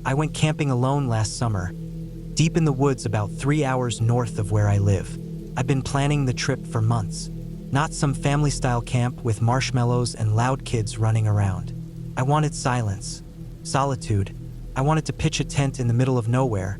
I went camping alone last summer, deep in the woods about 3 hours north of where I live. I've been planning the trip for months. Not some family-style camp with marshmallows and loud kids running around. I wanted silence, solitude. I wanted to pitch a tent in the middle of nowhere,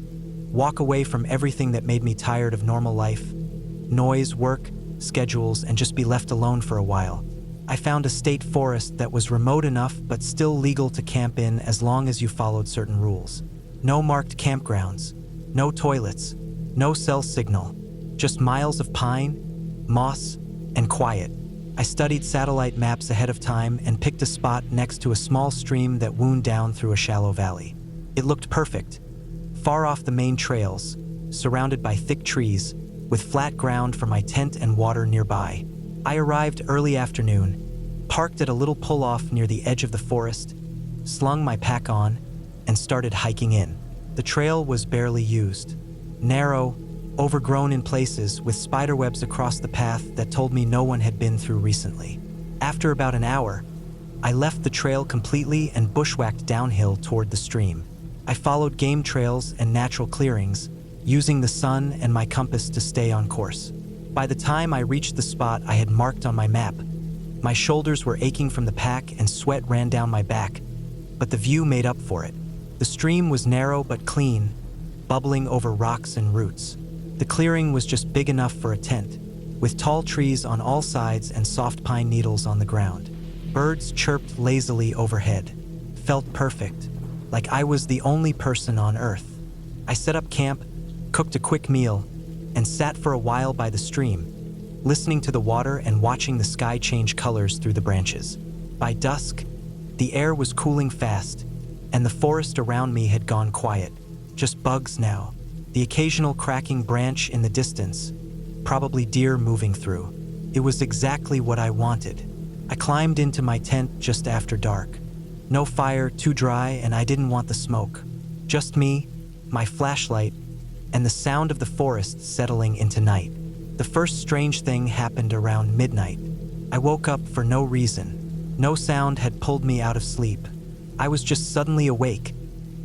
walk away from everything that made me tired of normal life, noise, work, schedules, and just be left alone for a while. I found a state forest that was remote enough but still legal to camp in as long as you followed certain rules. No marked campgrounds, no toilets, no cell signal, just miles of pine, moss, and quiet. I studied satellite maps ahead of time and picked a spot next to a small stream that wound down through a shallow valley. It looked perfect, far off the main trails, surrounded by thick trees, with flat ground for my tent and water nearby. I arrived early afternoon, parked at a little pull-off near the edge of the forest, slung my pack on, and started hiking in. The trail was barely used. Narrow, overgrown in places, with spiderwebs across the path that told me no one had been through recently. After about an hour, I left the trail completely and bushwhacked downhill toward the stream. I followed game trails and natural clearings, using the sun and my compass to stay on course. By the time I reached the spot I had marked on my map, my shoulders were aching from the pack and sweat ran down my back, but the view made up for it. The stream was narrow but clean, bubbling over rocks and roots. The clearing was just big enough for a tent, with tall trees on all sides and soft pine needles on the ground. Birds chirped lazily overhead. Felt perfect, like I was the only person on Earth. I set up camp, cooked a quick meal, and sat for a while by the stream, listening to the water and watching the sky change colors through the branches. By dusk, the air was cooling fast, and the forest around me had gone quiet. Just bugs now, the occasional cracking branch in the distance, probably deer moving through. It was exactly what I wanted. I climbed into my tent just after dark. No fire, too dry, and I didn't want the smoke. Just me, my flashlight, and the sound of the forest settling into night. The first strange thing happened around midnight. I woke up for no reason. No sound had pulled me out of sleep. I was just suddenly awake,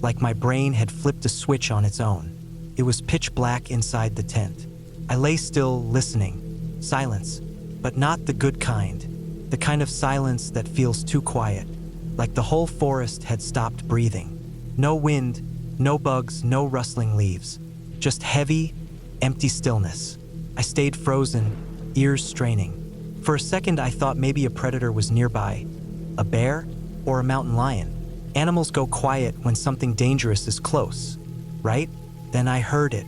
like my brain had flipped a switch on its own. It was pitch black inside the tent. I lay still, listening. Silence, but not the good kind. The kind of silence that feels too quiet, like the whole forest had stopped breathing. No wind, no bugs, no rustling leaves. Just heavy, empty stillness. I stayed frozen, ears straining. For a second I thought maybe a predator was nearby. A bear or a mountain lion. Animals go quiet when something dangerous is close, right? Then I heard it.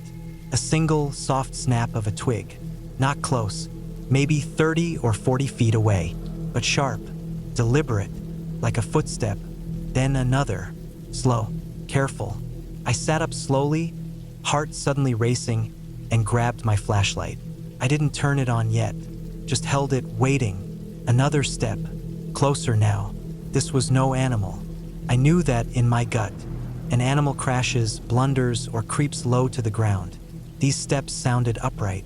A single, soft snap of a twig. Not close, maybe 30 or 40 feet away, but sharp, deliberate, like a footstep. Then another, slow, careful. I sat up slowly, heart suddenly racing, and grabbed my flashlight. I didn't turn it on yet, just held it, waiting. Another step, closer now. This was no animal. I knew that in my gut. An animal crashes, blunders, or creeps low to the ground. These steps sounded upright,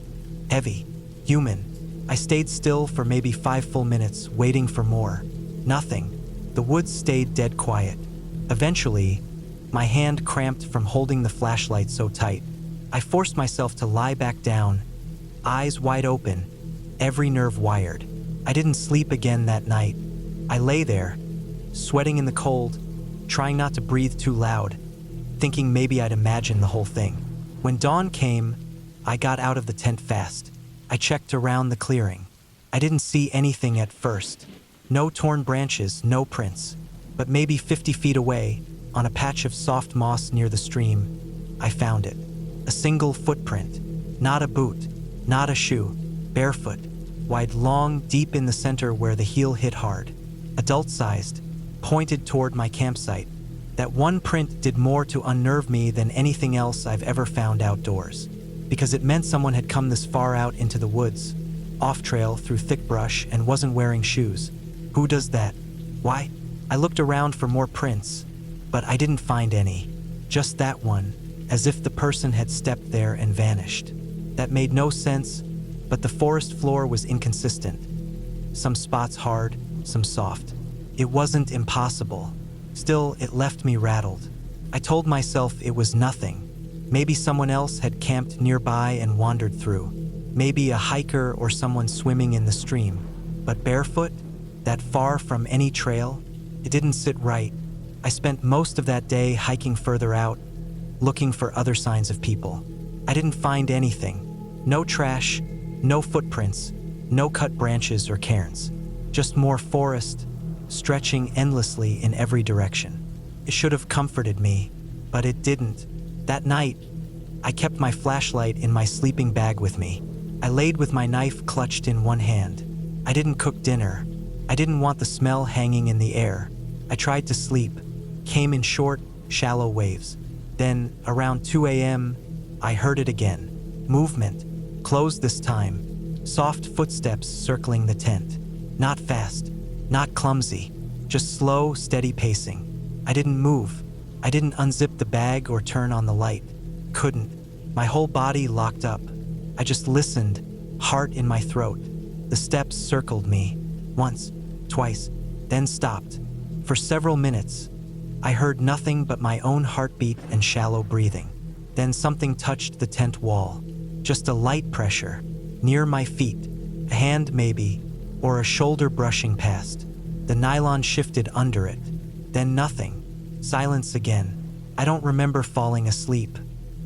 heavy, human. I stayed still for maybe 5 full minutes, waiting for more. Nothing. The woods stayed dead quiet. Eventually, my hand cramped from holding the flashlight so tight. I forced myself to lie back down, eyes wide open, every nerve wired. I didn't sleep again that night. I lay there, sweating in the cold, trying not to breathe too loud, thinking maybe I'd imagined the whole thing. When dawn came, I got out of the tent fast. I checked around the clearing. I didn't see anything at first. No torn branches, no prints. But maybe 50 feet away, on a patch of soft moss near the stream, I found it. A single footprint. Not a boot, not a shoe. Barefoot, wide, long, deep in the center where the heel hit hard. Adult-sized, pointed toward my campsite. That one print did more to unnerve me than anything else I've ever found outdoors, because it meant someone had come this far out into the woods, off-trail through thick brush, and wasn't wearing shoes. Who does that? Why? I looked around for more prints, but I didn't find any. Just that one, as if the person had stepped there and vanished. That made no sense, but the forest floor was inconsistent. Some spots hard, some soft. It wasn't impossible. Still, it left me rattled. I told myself it was nothing. Maybe someone else had camped nearby and wandered through. Maybe a hiker or someone swimming in the stream. But barefoot? That far from any trail? It didn't sit right. I spent most of that day hiking further out, looking for other signs of people. I didn't find anything. No trash, no footprints, no cut branches or cairns. Just more forest, stretching endlessly in every direction. It should have comforted me, but it didn't. That night, I kept my flashlight in my sleeping bag with me. I laid with my knife clutched in one hand. I didn't cook dinner. I didn't want the smell hanging in the air. I tried to sleep, came in short, shallow waves. Then, around 2 a.m., I heard it again. Movement, close this time. Soft footsteps circling the tent. Not fast, not clumsy, just slow, steady pacing. I didn't move. I didn't unzip the bag or turn on the light. Couldn't. My whole body locked up. I just listened, heart in my throat. The steps circled me. Once, twice, then stopped. For several minutes, I heard nothing but my own heartbeat and shallow breathing. Then something touched the tent wall. Just a light pressure, near my feet. A hand maybe, or a shoulder brushing past. The nylon shifted under it. Then nothing. Silence again. I don't remember falling asleep.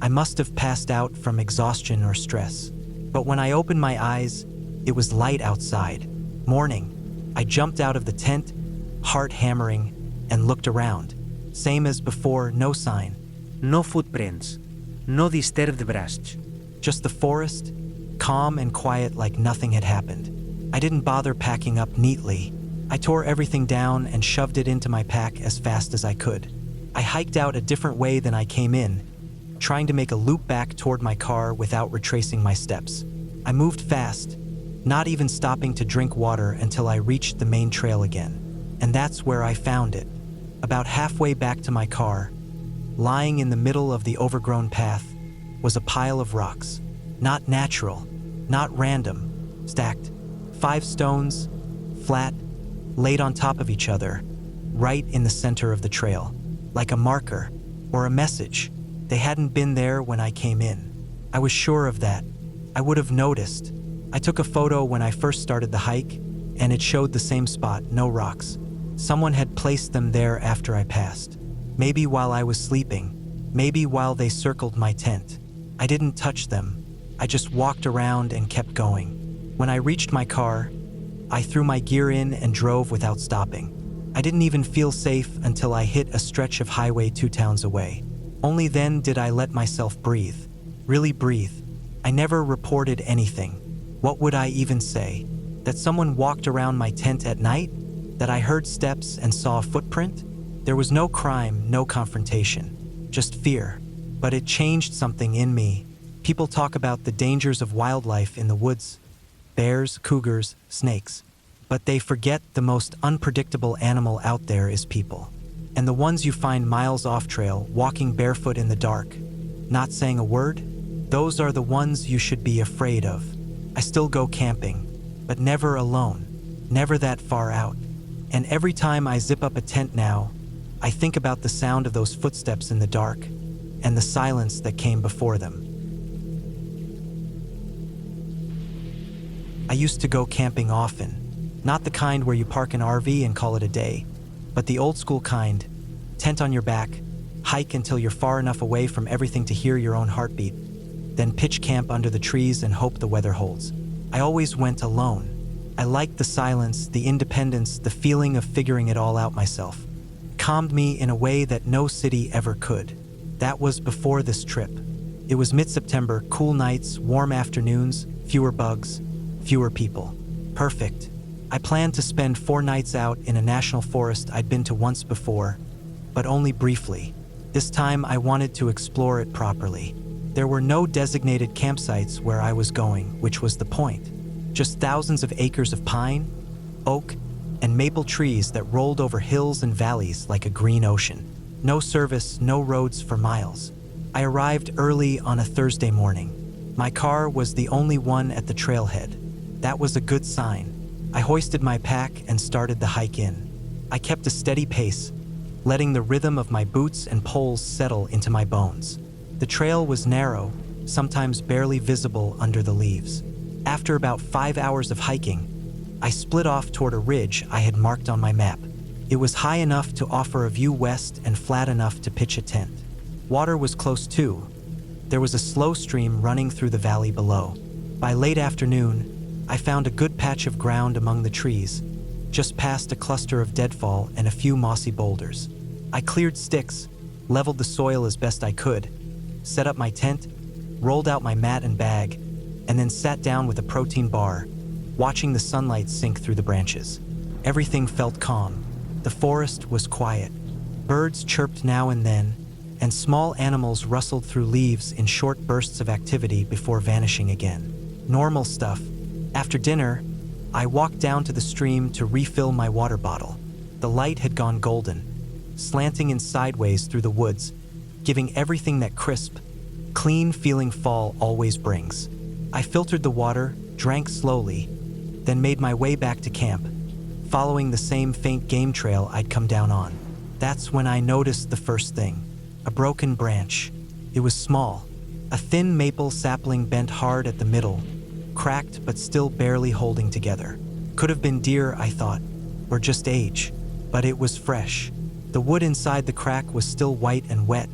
I must have passed out from exhaustion or stress. But when I opened my eyes, it was light outside. Morning. I jumped out of the tent, heart hammering, and looked around. Same as before, no sign. No footprints. No disturbed brush. Just the forest, calm and quiet like nothing had happened. I didn't bother packing up neatly. I tore everything down and shoved it into my pack as fast as I could. I hiked out a different way than I came in, trying to make a loop back toward my car without retracing my steps. I moved fast, not even stopping to drink water until I reached the main trail again. And that's where I found it. About halfway back to my car, lying in the middle of the overgrown path, was a pile of rocks. Not natural, not random, stacked. 5 stones, flat, laid on top of each other, right in the center of the trail, like a marker or a message. They hadn't been there when I came in. I was sure of that. I would have noticed. I took a photo when I first started the hike, and it showed the same spot, no rocks. Someone had placed them there after I passed. Maybe while I was sleeping, maybe while they circled my tent. I didn't touch them. I just walked around and kept going. When I reached my car, I threw my gear in and drove without stopping. I didn't even feel safe until I hit a stretch of highway 2 towns away. Only then did I let myself breathe. Really breathe. I never reported anything. What would I even say? That someone walked around my tent at night? That I heard steps and saw a footprint? There was no crime, no confrontation. Just fear. But it changed something in me. People talk about the dangers of wildlife in the woods. Bears, cougars, snakes. But they forget the most unpredictable animal out there is people. And the ones you find miles off trail, walking barefoot in the dark, not saying a word, those are the ones you should be afraid of. I still go camping, but never alone, never that far out. And every time I zip up a tent now, I think about the sound of those footsteps in the dark and the silence that came before them. I used to go camping often, not the kind where you park an RV and call it a day, but the old school kind, tent on your back, hike until you're far enough away from everything to hear your own heartbeat, then pitch camp under the trees and hope the weather holds. I always went alone. I liked the silence, the independence, the feeling of figuring it all out myself. It calmed me in a way that no city ever could. That was before this trip. It was mid-September, cool nights, warm afternoons, fewer bugs, fewer people. Perfect. I planned to spend 4 nights out in a national forest I'd been to once before, but only briefly. This time I wanted to explore it properly. There were no designated campsites where I was going, which was the point. Just thousands of acres of pine, oak, and maple trees that rolled over hills and valleys like a green ocean. No service, no roads for miles. I arrived early on a Thursday morning. My car was the only one at the trailhead. That was a good sign. I hoisted my pack and started the hike in. I kept a steady pace, letting the rhythm of my boots and poles settle into my bones. The trail was narrow, sometimes barely visible under the leaves. After about 5 hours of hiking, I split off toward a ridge I had marked on my map. It was high enough to offer a view west and flat enough to pitch a tent. Water was close too. There was a slow stream running through the valley below. By late afternoon, I found a good patch of ground among the trees, just past a cluster of deadfall and a few mossy boulders. I cleared sticks, leveled the soil as best I could, set up my tent, rolled out my mat and bag, and then sat down with a protein bar, watching the sunlight sink through the branches. Everything felt calm. The forest was quiet. Birds chirped now and then, and small animals rustled through leaves in short bursts of activity before vanishing again. Normal stuff. After dinner, I walked down to the stream to refill my water bottle. The light had gone golden, slanting in sideways through the woods, giving everything that crisp, clean-feeling fall always brings. I filtered the water, drank slowly, then made my way back to camp, following the same faint game trail I'd come down on. That's when I noticed the first thing. A broken branch. It was small. A thin maple sapling bent hard at the middle, cracked but still barely holding together. Could have been deer, I thought, or just age, but it was fresh. The wood inside the crack was still white and wet,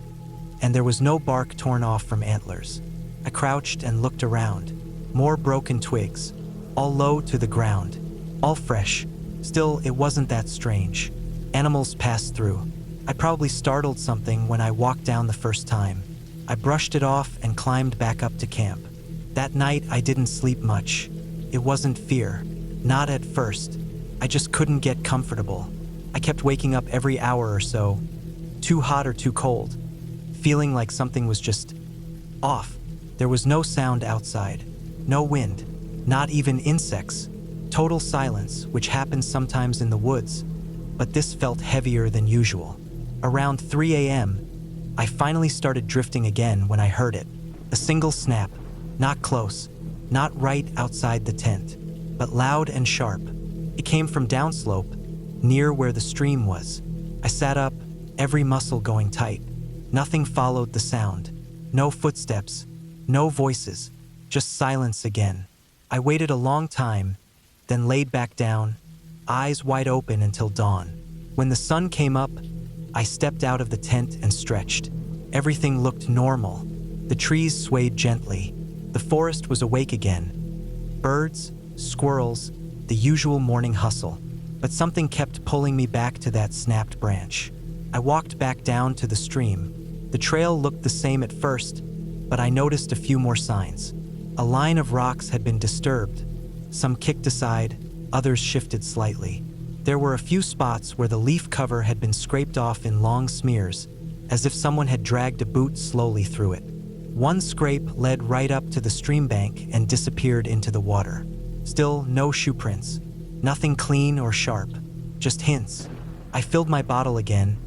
and there was no bark torn off from antlers. I crouched and looked around. More broken twigs, all low to the ground, all fresh. Still, it wasn't that strange. Animals passed through. I probably startled something when I walked down the first time. I brushed it off and climbed back up to camp. That night, I didn't sleep much. It wasn't fear. Not at first. I just couldn't get comfortable. I kept waking up every hour or so, too hot or too cold, feeling like something was just off. There was no sound outside, no wind, not even insects. Total silence, which happens sometimes in the woods, but this felt heavier than usual. Around 3 a.m., I finally started drifting again when I heard it. A single snap, not close, not right outside the tent, but loud and sharp. It came from downslope, near where the stream was. I sat up, every muscle going tight. Nothing followed the sound. No footsteps, no voices, just silence again. I waited a long time, then laid back down, eyes wide open until dawn. When the sun came up, I stepped out of the tent and stretched. Everything looked normal. The trees swayed gently. The forest was awake again. Birds, squirrels, the usual morning hustle. But something kept pulling me back to that snapped branch. I walked back down to the stream. The trail looked the same at first, but I noticed a few more signs. A line of rocks had been disturbed. Some kicked aside, others shifted slightly. There were a few spots where the leaf cover had been scraped off in long smears, as if someone had dragged a boot slowly through it. One scrape led right up to the stream bank and disappeared into the water. Still, no shoe prints. Nothing clean or sharp, just hints. I filled my bottle again,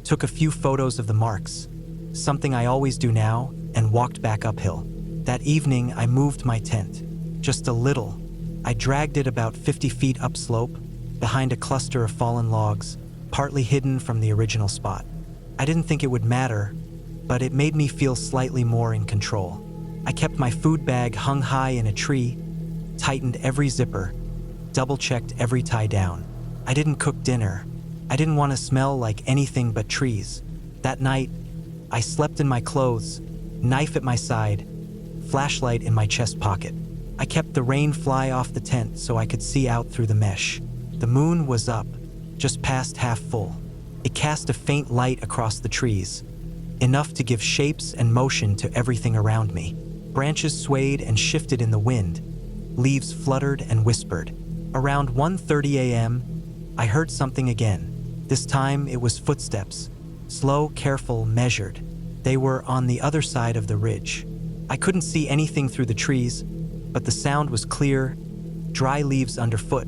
took a few photos of the marks, something I always do now, and walked back uphill. That evening, I moved my tent, just a little. I dragged it about 50 feet upslope, behind a cluster of fallen logs, partly hidden from the original spot. I didn't think it would matter, but it made me feel slightly more in control. I kept my food bag hung high in a tree, tightened every zipper, double-checked every tie down. I didn't cook dinner. I didn't want to smell like anything but trees. That night, I slept in my clothes, knife at my side, flashlight in my chest pocket. I kept the rain fly off the tent so I could see out through the mesh. The moon was up, just past half full. It cast a faint light across the trees, enough to give shapes and motion to everything around me. Branches swayed and shifted in the wind. Leaves fluttered and whispered. Around 1:30 a.m., I heard something again. This time it was footsteps. Slow, careful, measured. They were on the other side of the ridge. I couldn't see anything through the trees, but the sound was clear, dry leaves underfoot.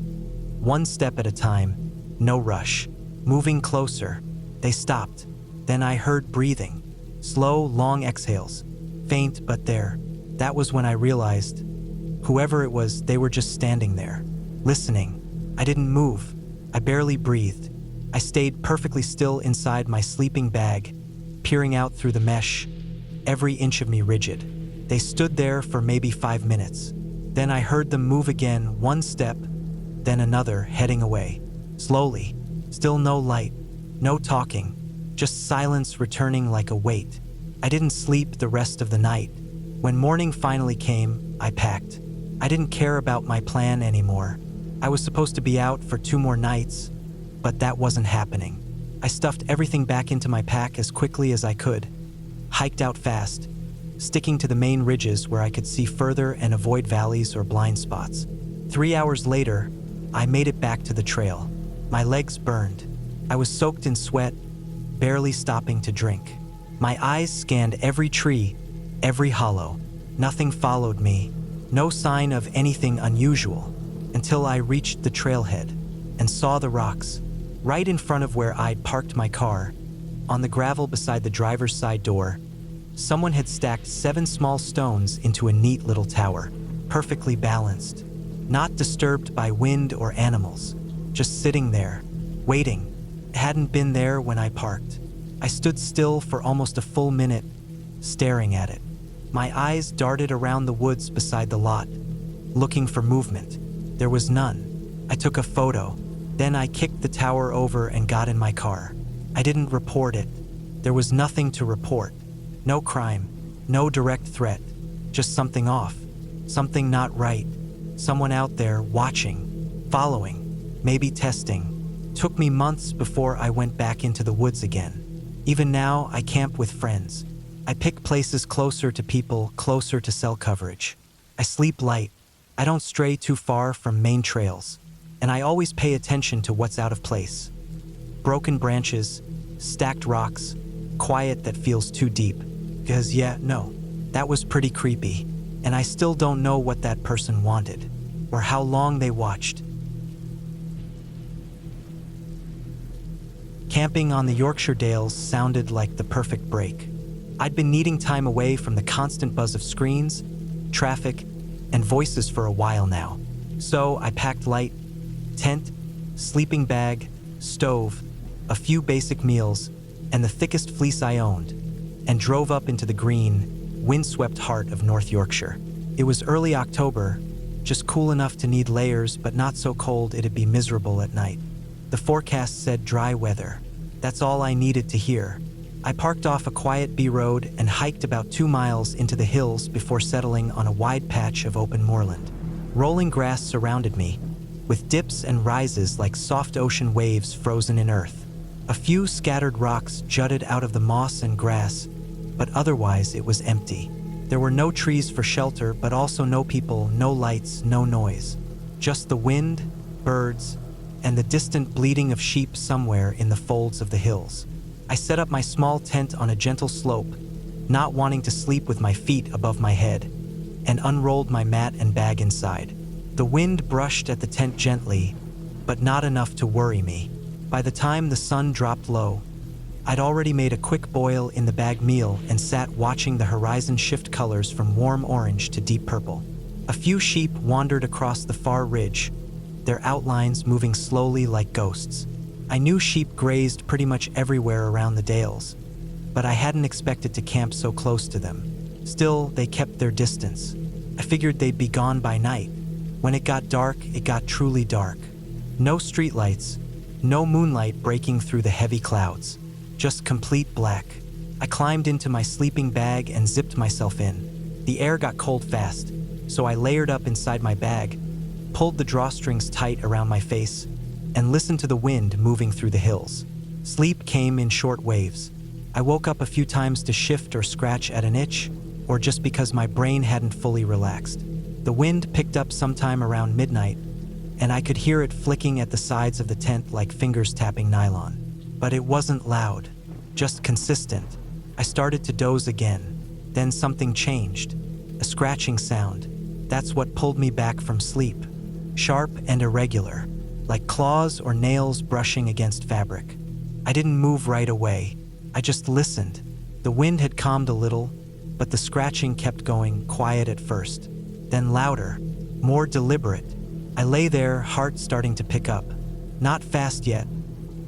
One step at a time, no rush. Moving closer, they stopped. Then I heard breathing. Slow, long exhales. Faint, but there. That was when I realized, whoever it was, they were just standing there, listening. I didn't move. I barely breathed. I stayed perfectly still inside my sleeping bag, peering out through the mesh, every inch of me rigid. They stood there for maybe 5 minutes. Then I heard them move again, one step, then another, heading away. Slowly. Still no light, no talking, just silence returning like a weight. I didn't sleep the rest of the night. When morning finally came, I packed. I didn't care about my plan anymore. I was supposed to be out for 2 more nights, but that wasn't happening. I stuffed everything back into my pack as quickly as I could, hiked out fast, sticking to the main ridges where I could see further and avoid valleys or blind spots. 3 hours later, I made it back to the trail. My legs burned. I was soaked in sweat, barely stopping to drink. My eyes scanned every tree, every hollow. Nothing followed me, no sign of anything unusual, until I reached the trailhead and saw the rocks, right in front of where I'd parked my car. On the gravel beside the driver's side door, someone had stacked 7 small stones into a neat little tower, perfectly balanced, not disturbed by wind or animals, just sitting there, waiting. It hadn't been there when I parked. I stood still for almost a full minute, staring at it. My eyes darted around the woods beside the lot, looking for movement. There was none. I took a photo. Then I kicked the tower over and got in my car. I didn't report it. There was nothing to report. No crime, no direct threat, just something off, something not right. Someone out there watching, following, maybe testing. Took me months before I went back into the woods again. Even now, I camp with friends. I pick places closer to people, closer to cell coverage. I sleep light. I don't stray too far from main trails. And I always pay attention to what's out of place. Broken branches, stacked rocks, quiet that feels too deep. Because that was pretty creepy. And I still don't know what that person wanted, or how long they watched. Camping on the Yorkshire Dales sounded like the perfect break. I'd been needing time away from the constant buzz of screens, traffic, and voices for a while now. So I packed light, tent, sleeping bag, stove, a few basic meals, and the thickest fleece I owned, and drove up into the green, windswept heart of North Yorkshire. It was early October, just cool enough to need layers, but not so cold it'd be miserable at night. The forecast said dry weather. That's all I needed to hear. I parked off a quiet B road and hiked about 2 miles into the hills before settling on a wide patch of open moorland. Rolling grass surrounded me, with dips and rises like soft ocean waves frozen in earth. A few scattered rocks jutted out of the moss and grass, but otherwise it was empty. There were no trees for shelter, but also no people, no lights, no noise. Just the wind, birds, and the distant bleating of sheep somewhere in the folds of the hills. I set up my small tent on a gentle slope, not wanting to sleep with my feet above my head, and unrolled my mat and bag inside. The wind brushed at the tent gently, but not enough to worry me. By the time the sun dropped low, I'd already made a quick boil in the bag meal and sat watching the horizon shift colors from warm orange to deep purple. A few sheep wandered across the far ridge, their outlines moving slowly like ghosts. I knew sheep grazed pretty much everywhere around the dales, but I hadn't expected to camp so close to them. Still, they kept their distance. I figured they'd be gone by night. When it got dark, it got truly dark. No streetlights, no moonlight breaking through the heavy clouds. Just complete black. I climbed into my sleeping bag and zipped myself in. The air got cold fast, so I layered up inside my bag, pulled the drawstrings tight around my face, and listened to the wind moving through the hills. Sleep came in short waves. I woke up a few times to shift or scratch at an itch, or just because my brain hadn't fully relaxed. The wind picked up sometime around midnight, and I could hear it flicking at the sides of the tent like fingers tapping nylon. But it wasn't loud, just consistent. I started to doze again. Then something changed. A scratching sound. That's what pulled me back from sleep. Sharp and irregular, like claws or nails brushing against fabric. I didn't move right away. I just listened. The wind had calmed a little, but the scratching kept going, quiet at first, then louder, more deliberate. I lay there, heart starting to pick up. Not fast yet,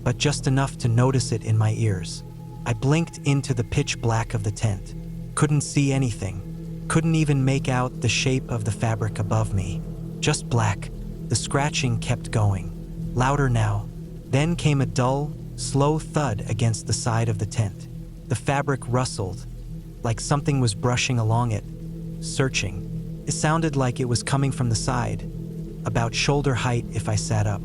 but just enough to notice it in my ears. I blinked into the pitch black of the tent. Couldn't see anything. Couldn't even make out the shape of the fabric above me. Just black. The scratching kept going. Louder now. Then came a dull, slow thud against the side of the tent. The fabric rustled, like something was brushing along it, searching. It sounded like it was coming from the side, about shoulder height if I sat up.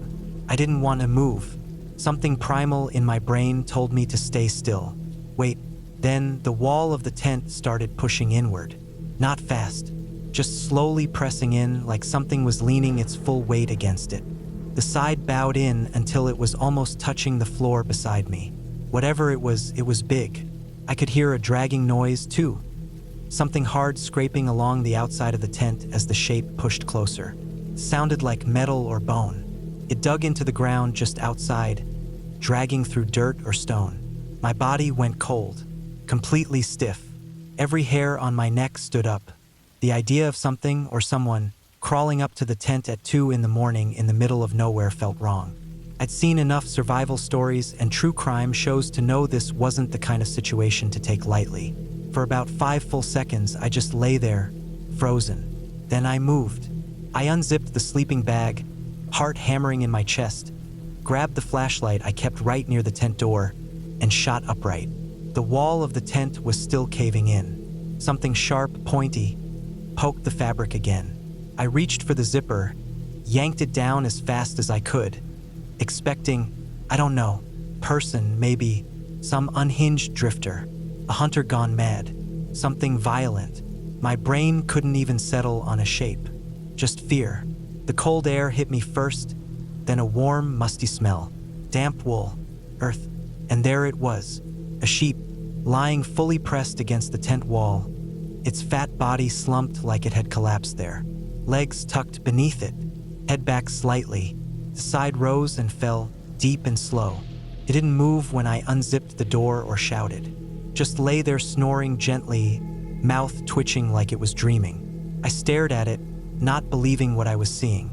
I didn't want to move. Something primal in my brain told me to stay still. Wait, then the wall of the tent started pushing inward. Not fast, just slowly pressing in like something was leaning its full weight against it. The side bowed in until it was almost touching the floor beside me. Whatever it was big. I could hear a dragging noise too. Something hard scraping along the outside of the tent as the shape pushed closer. It sounded like metal or bone. It dug into the ground just outside, dragging through dirt or stone. My body went cold, completely stiff. Every hair on my neck stood up. The idea of something or someone crawling up to the tent at 2 in the morning in the middle of nowhere felt wrong. I'd seen enough survival stories and true crime shows to know this wasn't the kind of situation to take lightly. For about 5 full seconds, I just lay there, frozen. Then I moved. I unzipped the sleeping bag, heart hammering in my chest, grabbed the flashlight I kept right near the tent door, and shot upright. The wall of the tent was still caving in. Something sharp, pointy, poked the fabric again. I reached for the zipper, yanked it down as fast as I could, expecting, I don't know, person, maybe, some unhinged drifter, a hunter gone mad, something violent. My brain couldn't even settle on a shape, just fear. The cold air hit me first, then a warm, musty smell, damp wool, earth, and there it was, a sheep, lying fully pressed against the tent wall, its fat body slumped like it had collapsed there, legs tucked beneath it, head back slightly. The side rose and fell, deep and slow. It didn't move when I unzipped the door or shouted. Just lay there snoring gently, mouth twitching like it was dreaming. I stared at it, not believing what I was seeing.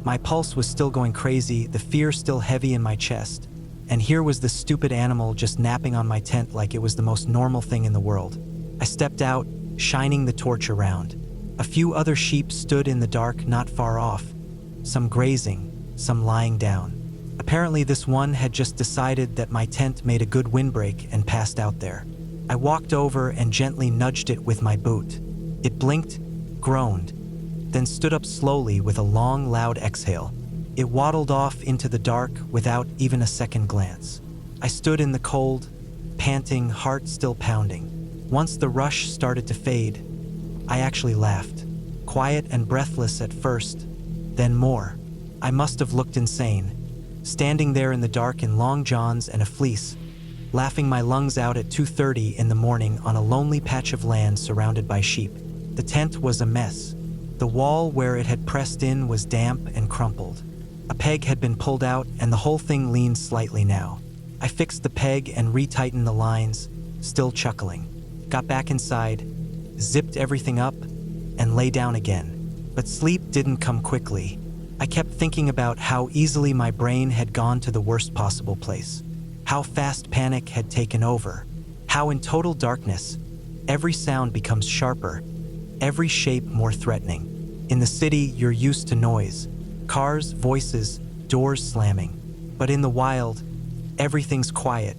My pulse was still going crazy, the fear still heavy in my chest. And here was this stupid animal just napping on my tent like it was the most normal thing in the world. I stepped out, shining the torch around. A few other sheep stood in the dark not far off, some grazing, some lying down. Apparently this one had just decided that my tent made a good windbreak and passed out there. I walked over and gently nudged it with my boot. It blinked, groaned, then stood up slowly with a long, loud exhale. It waddled off into the dark without even a second glance. I stood in the cold, panting, heart still pounding. Once the rush started to fade, I actually laughed. Quiet and breathless at first, then more. I must have looked insane, standing there in the dark in long johns and a fleece, laughing my lungs out at 2:30 in the morning on a lonely patch of land surrounded by sheep. The tent was a mess. The wall where it had pressed in was damp and crumpled. A peg had been pulled out and the whole thing leaned slightly now. I fixed the peg and retightened the lines, still chuckling. Got back inside, zipped everything up, and lay down again. But sleep didn't come quickly. I kept thinking about how easily my brain had gone to the worst possible place, how fast panic had taken over, how in total darkness, every sound becomes sharper, every shape more threatening. In the city, you're used to noise, cars, voices, doors slamming. But in the wild, everything's quiet,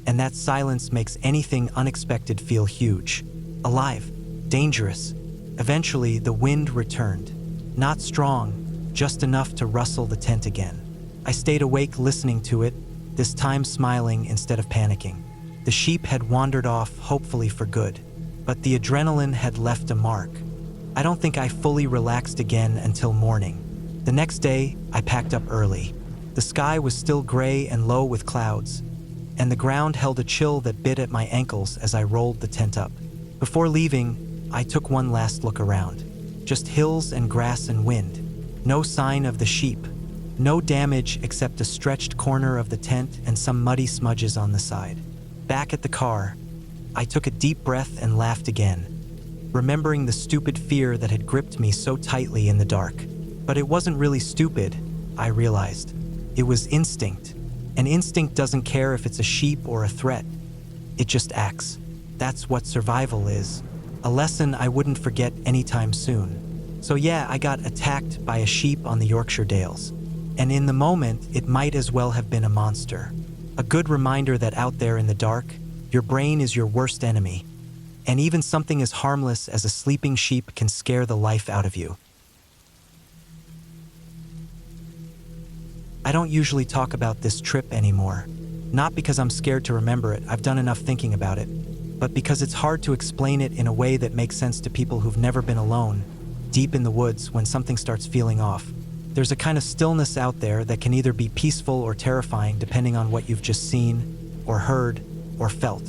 and that silence makes anything unexpected feel huge, alive, dangerous. Eventually, the wind returned, not strong, just enough to rustle the tent again. I stayed awake listening to it, this time smiling instead of panicking. The sheep had wandered off, hopefully for good, but the adrenaline had left a mark. I don't think I fully relaxed again until morning. The next day, I packed up early. The sky was still gray and low with clouds, and the ground held a chill that bit at my ankles as I rolled the tent up. Before leaving, I took one last look around. Just hills and grass and wind. No sign of the sheep. No damage except a stretched corner of the tent and some muddy smudges on the side. Back at the car, I took a deep breath and laughed again, remembering the stupid fear that had gripped me so tightly in the dark. But it wasn't really stupid, I realized. It was instinct. An instinct doesn't care if it's a sheep or a threat. It just acts. That's what survival is. A lesson I wouldn't forget anytime soon. So yeah, I got attacked by a sheep on the Yorkshire Dales. And in the moment, it might as well have been a monster. A good reminder that out there in the dark, your brain is your worst enemy. And even something as harmless as a sleeping sheep can scare the life out of you. I don't usually talk about this trip anymore. Not because I'm scared to remember it, I've done enough thinking about it, but because it's hard to explain it in a way that makes sense to people who've never been alone, deep in the woods when something starts feeling off. There's a kind of stillness out there that can either be peaceful or terrifying depending on what you've just seen, or heard, or felt.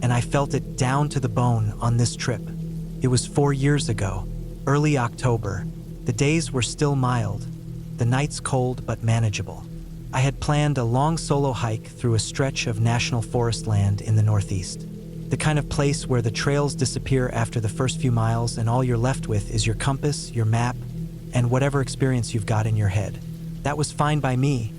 And I felt it down to the bone on this trip. It was 4 years ago, early October. The days were still mild, the nights cold but manageable. I had planned a long solo hike through a stretch of national forest land in the Northeast. The kind of place where the trails disappear after the first few miles and all you're left with is your compass, your map, and whatever experience you've got in your head. That was fine by me.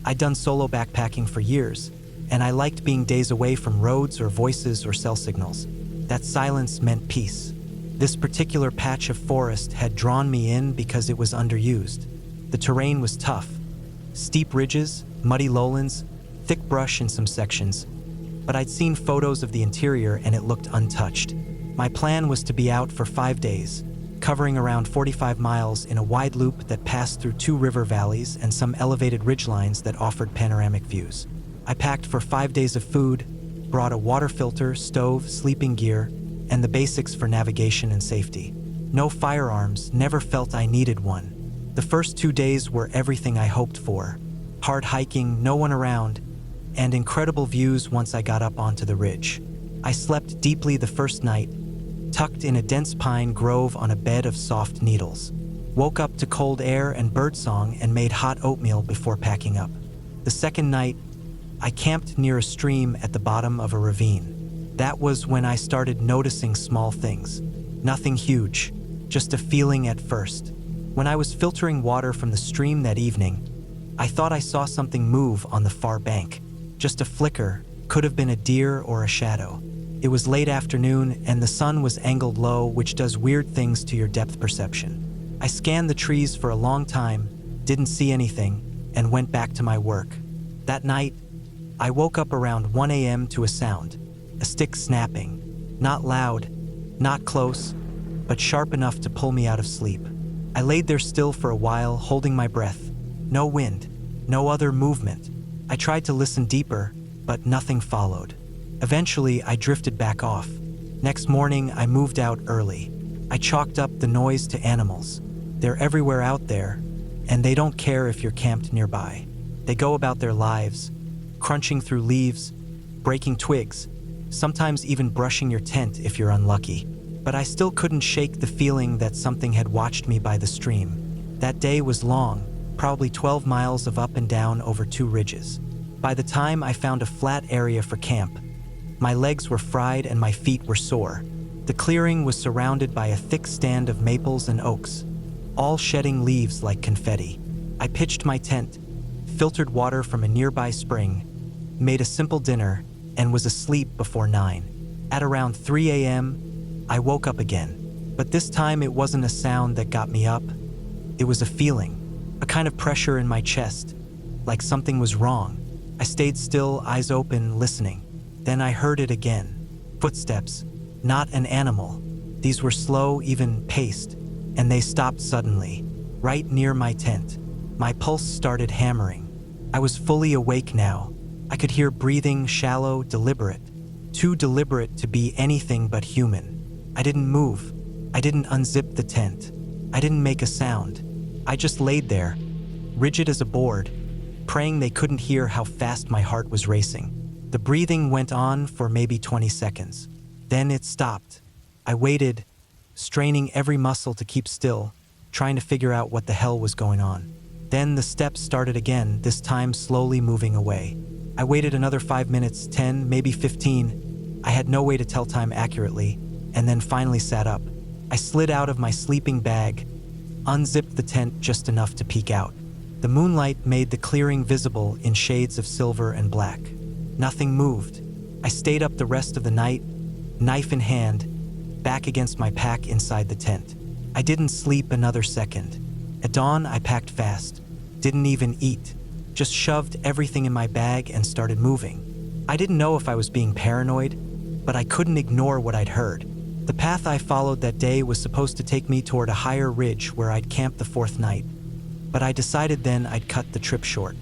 I'd done solo backpacking for years, and I liked being days away from roads or voices or cell signals. That silence meant peace. This particular patch of forest had drawn me in because it was underused. The terrain was tough. Steep ridges, muddy lowlands, thick brush in some sections. But I'd seen photos of the interior and it looked untouched. My plan was to be out for 5 days, covering around 45 miles in a wide loop that passed through 2 river valleys and some elevated ridgelines that offered panoramic views. I packed for 5 days of food, brought a water filter, stove, sleeping gear, and the basics for navigation and safety. No firearms, never felt I needed one. The first 2 days were everything I hoped for. Hard hiking, no one around, and incredible views once I got up onto the ridge. I slept deeply the first night, tucked in a dense pine grove on a bed of soft needles. Woke up to cold air and birdsong and made hot oatmeal before packing up. The second night, I camped near a stream at the bottom of a ravine. That was when I started noticing small things. Nothing huge, just a feeling at first. When I was filtering water from the stream that evening, I thought I saw something move on the far bank. Just a flicker, could have been a deer or a shadow. It was late afternoon and the sun was angled low, which does weird things to your depth perception. I scanned the trees for a long time, didn't see anything, and went back to my work. That night, I woke up around 1 a.m. to a sound, a stick snapping. Not loud, not close, but sharp enough to pull me out of sleep. I laid there still for a while, holding my breath. No wind, no other movement. I tried to listen deeper, but nothing followed. Eventually, I drifted back off. Next morning, I moved out early. I chalked up the noise to animals. They're everywhere out there, and they don't care if you're camped nearby. They go about their lives, crunching through leaves, breaking twigs, sometimes even brushing your tent if you're unlucky. But I still couldn't shake the feeling that something had watched me by the stream. That day was long, probably 12 miles of up and down over 2 ridges. By the time I found a flat area for camp, my legs were fried and my feet were sore. The clearing was surrounded by a thick stand of maples and oaks, all shedding leaves like confetti. I pitched my tent, filtered water from a nearby spring, made a simple dinner, and was asleep before 9. At around 3 a.m., I woke up again. But this time it wasn't a sound that got me up. It was a feeling, a kind of pressure in my chest, like something was wrong. I stayed still, eyes open, listening. Then I heard it again. Footsteps, not an animal. These were slow, even paced, and they stopped suddenly, right near my tent. My pulse started hammering. I was fully awake now. I could hear breathing, shallow, deliberate. Too deliberate to be anything but human. I didn't move. I didn't unzip the tent. I didn't make a sound. I just laid there, rigid as a board, praying they couldn't hear how fast my heart was racing. The breathing went on for maybe 20 seconds. Then it stopped. I waited, straining every muscle to keep still, trying to figure out what the hell was going on. Then the steps started again, this time slowly moving away. I waited another 5 minutes, 10, maybe 15. I had no way to tell time accurately, and then finally sat up. I slid out of my sleeping bag, unzipped the tent just enough to peek out. The moonlight made the clearing visible in shades of silver and black. Nothing moved. I stayed up the rest of the night, knife in hand, back against my pack inside the tent. I didn't sleep another second. At dawn, I packed fast. Didn't even eat. Just shoved everything in my bag and started moving. I didn't know if I was being paranoid, but I couldn't ignore what I'd heard. The path I followed that day was supposed to take me toward a higher ridge where I'd camp the fourth night. But I decided then I'd cut the trip short.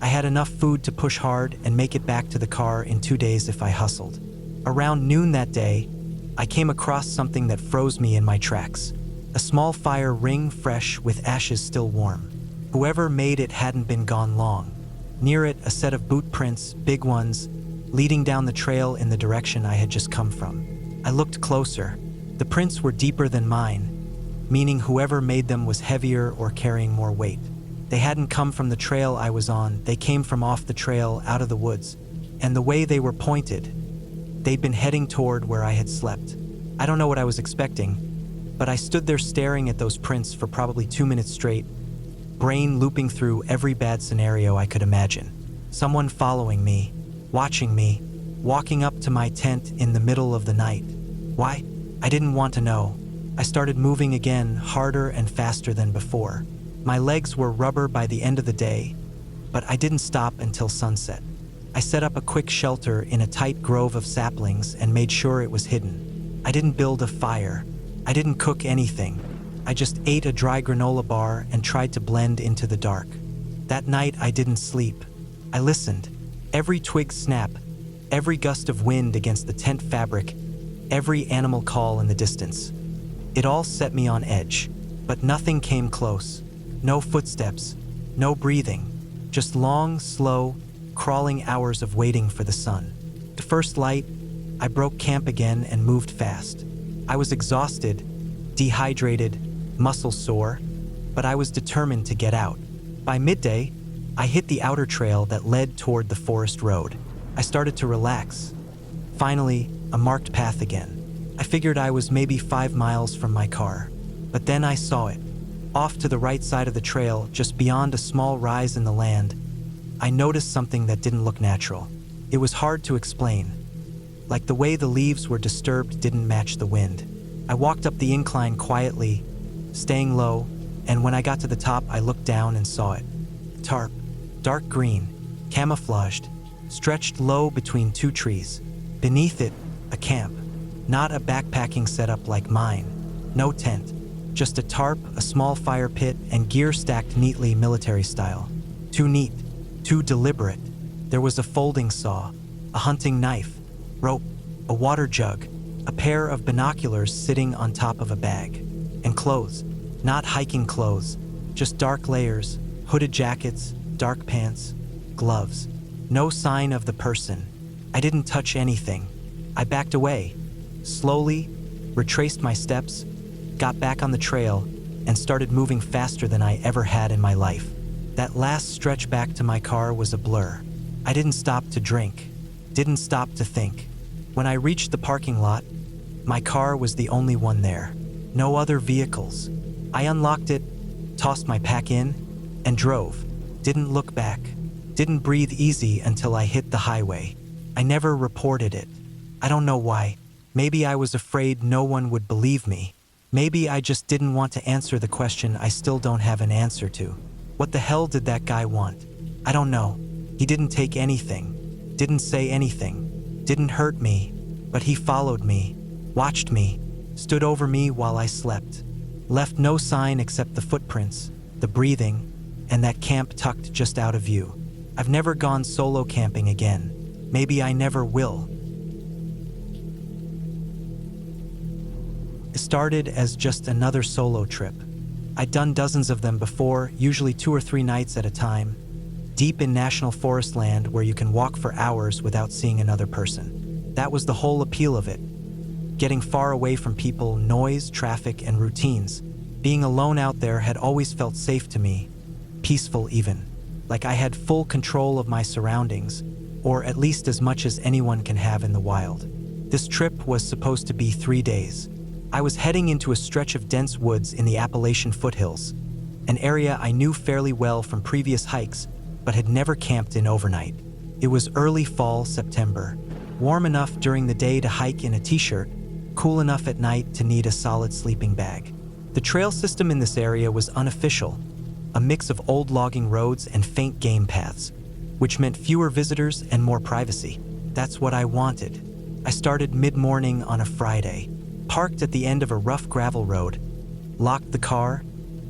I had enough food to push hard and make it back to the car in 2 days if I hustled. Around noon that day, I came across something that froze me in my tracks. A small fire ring fresh with ashes still warm. Whoever made it hadn't been gone long. Near it, a set of boot prints, big ones, leading down the trail in the direction I had just come from. I looked closer. The prints were deeper than mine, meaning whoever made them was heavier or carrying more weight. They hadn't come from the trail I was on, they came from off the trail, out of the woods. And the way they were pointed, they'd been heading toward where I had slept. I don't know what I was expecting, but I stood there staring at those prints for probably 2 minutes straight, brain looping through every bad scenario I could imagine. Someone following me, watching me, walking up to my tent in the middle of the night. Why? I didn't want to know. I started moving again, harder and faster than before. My legs were rubber by the end of the day, but I didn't stop until sunset. I set up a quick shelter in a tight grove of saplings and made sure it was hidden. I didn't build a fire. I didn't cook anything. I just ate a dry granola bar and tried to blend into the dark. That night I didn't sleep. I listened. Every twig snap, every gust of wind against the tent fabric, every animal call in the distance. It all set me on edge, but nothing came close. No footsteps, no breathing, just long, slow, crawling hours of waiting for the sun. The first light, I broke camp again and moved fast. I was exhausted, dehydrated, muscle sore, but I was determined to get out. By midday, I hit the outer trail that led toward the forest road. I started to relax. Finally, a marked path again. I figured I was maybe 5 miles from my car, but then I saw it. Off to the right side of the trail, just beyond a small rise in the land, I noticed something that didn't look natural. It was hard to explain. Like the way the leaves were disturbed didn't match the wind. I walked up the incline quietly, staying low, and when I got to the top, I looked down and saw it. Tarp, dark green, camouflaged, stretched low between 2 trees. Beneath it, a camp. Not a backpacking setup like mine. No tent. Just a tarp, a small fire pit, and gear stacked neatly military style. Too neat. Too deliberate. There was a folding saw, a hunting knife, rope, a water jug, a pair of binoculars sitting on top of a bag. And clothes. Not hiking clothes. Just dark layers, hooded jackets, dark pants, gloves. No sign of the person. I didn't touch anything. I backed away. Slowly, retraced my steps, got back on the trail, and started moving faster than I ever had in my life. That last stretch back to my car was a blur. I didn't stop to drink, didn't stop to think. When I reached the parking lot, my car was the only one there. No other vehicles. I unlocked it, tossed my pack in, and drove. Didn't look back. Didn't breathe easy until I hit the highway. I never reported it. I don't know why. Maybe I was afraid no one would believe me. Maybe I just didn't want to answer the question I still don't have an answer to. What the hell did that guy want? I don't know. He didn't take anything. Didn't say anything. Didn't hurt me. But he followed me, watched me, stood over me while I slept. Left no sign except the footprints, the breathing, and that camp tucked just out of view. I've never gone solo camping again. Maybe I never will. It started as just another solo trip. I'd done dozens of them before, usually 2 or 3 nights at a time, deep in national forest land where you can walk for hours without seeing another person. That was the whole appeal of it. Getting far away from people, noise, traffic, and routines. Being alone out there had always felt safe to me, peaceful even, like I had full control of my surroundings, or at least as much as anyone can have in the wild. This trip was supposed to be 3 days. I was heading into a stretch of dense woods in the Appalachian foothills. an area I knew fairly well from previous hikes, but had never camped in overnight. It was early fall, September, warm enough during the day to hike in a t-shirt, cool enough at night to need a solid sleeping bag. The trail system in this area was unofficial, a mix of old logging roads and faint game paths, which meant fewer visitors and more privacy. That's what I wanted. I started mid-morning on a Friday, parked at the end of a rough gravel road, locked the car,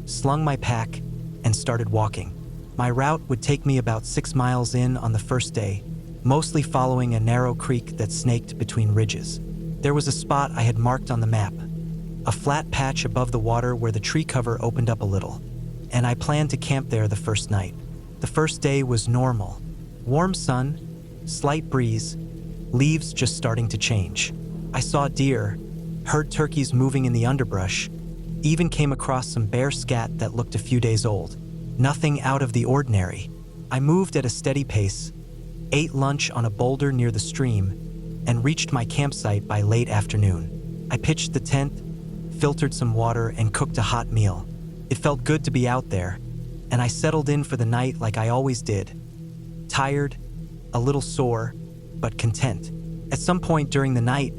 slung my pack, and started walking. My route would take me about 6 miles in on the first day, mostly following a narrow creek that snaked between ridges. There was a spot I had marked on the map, a flat patch above the water where the tree cover opened up a little, and I planned to camp there the first night. The first day was normal. Warm sun, slight breeze, leaves just starting to change. I saw deer, heard turkeys moving in the underbrush, even came across some bear scat that looked a few days old. Nothing out of the ordinary. I moved at a steady pace, ate lunch on a boulder near the stream, and reached my campsite by late afternoon. I pitched the tent, filtered some water, and cooked a hot meal. It felt good to be out there, and I settled in for the night like I always did. Tired, a little sore, but content. At some point during the night,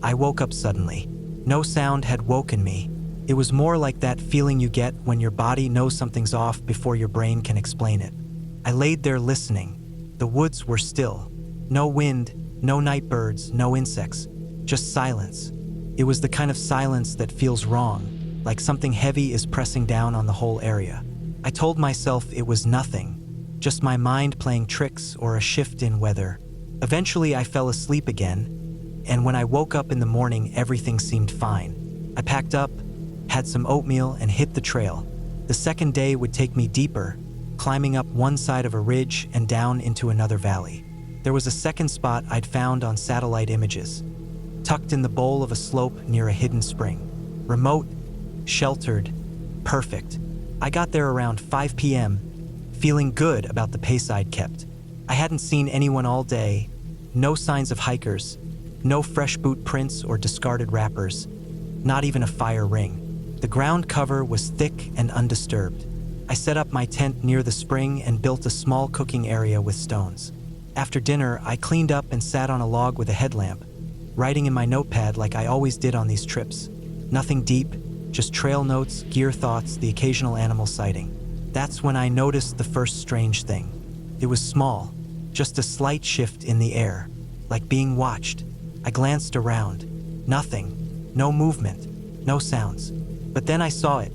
I woke up suddenly. No sound had woken me. It was more like that feeling you get when your body knows something's off before your brain can explain it. I laid there listening. The woods were still. No wind, no night birds, no insects. Just silence. It was the kind of silence that feels wrong, like something heavy is pressing down on the whole area. I told myself it was nothing, just my mind playing tricks or a shift in weather. Eventually I fell asleep again, and when I woke up in the morning, everything seemed fine. I packed up, had some oatmeal, and hit the trail. The second day would take me deeper, climbing up one side of a ridge and down into another valley. There was a second spot I'd found on satellite images, tucked in the bowl of a slope near a hidden spring. Remote, sheltered, perfect. I got there around 5 p.m., feeling good about the pace I'd kept. I hadn't seen anyone all day, no signs of hikers, no fresh boot prints or discarded wrappers, not even a fire ring. The ground cover was thick and undisturbed. I set up my tent near the spring and built a small cooking area with stones. After dinner, I cleaned up and sat on a log with a headlamp, writing in my notepad like I always did on these trips. Nothing deep, just trail notes, gear thoughts, the occasional animal sighting. That's when I noticed the first strange thing. It was small, just a slight shift in the air, like being watched. I glanced around. Nothing, no movement, no sounds. But then I saw it,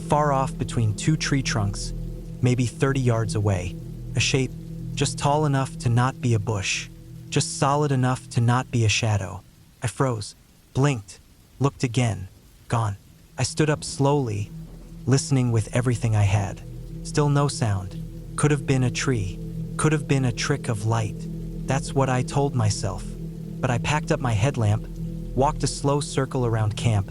far off between two tree trunks, maybe 30 yards away. A shape just tall enough to not be a bush, just solid enough to not be a shadow. I froze, blinked, looked again, gone. I stood up slowly, listening with everything I had. Still no sound. Could have been a tree. Could have been a trick of light. That's what I told myself. But I packed up my headlamp, walked a slow circle around camp,